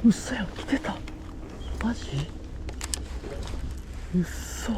うっそやん、来てた。マジ？うっそ。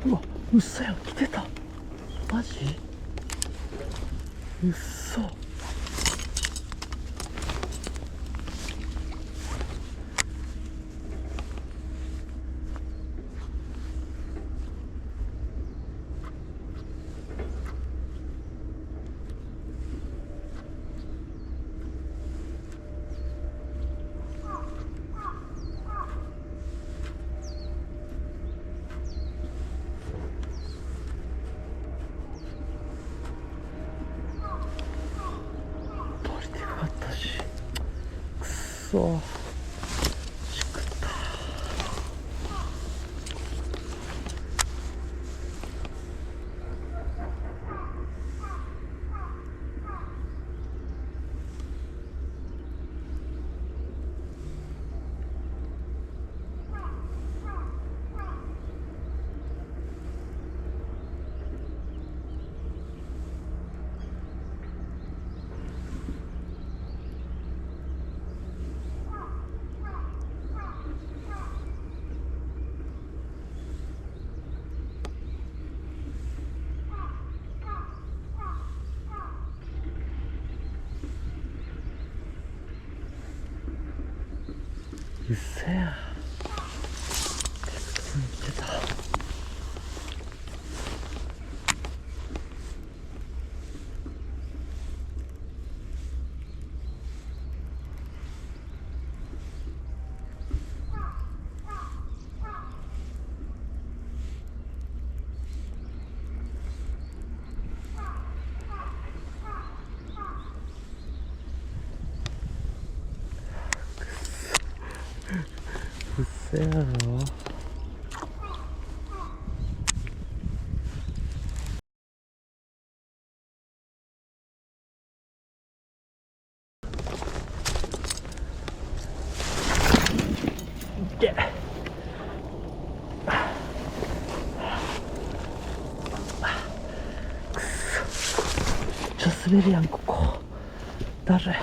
うわ、うっそやん、来てた。マジ？うっそ。取り手があったし、くっそ。しくった。うっせや。来てた。うっせやろ。いけ。くそ。ちょ滑るやん、ここ。だるい。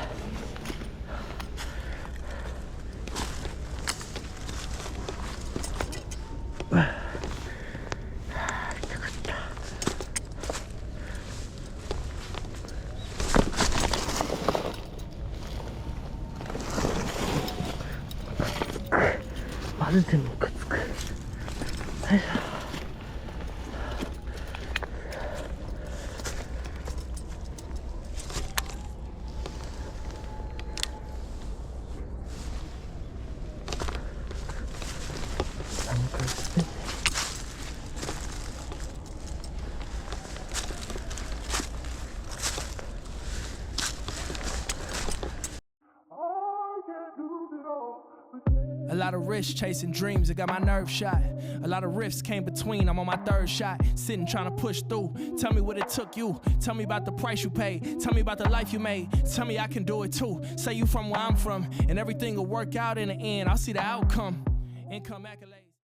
マジでムカつく。よいしょ。なんかしてね。A lot of risks chasing dreams, it got my nerves shot. A lot of rifts came between, I'm on my third shot. Sitting trying to push through. Tell me what it took you. Tell me about the price you paid. Tell me about the life you made. Tell me I can do it too. Say you from where I'm from, and everything will work out in the end. I'll see the outcome. Income accolade.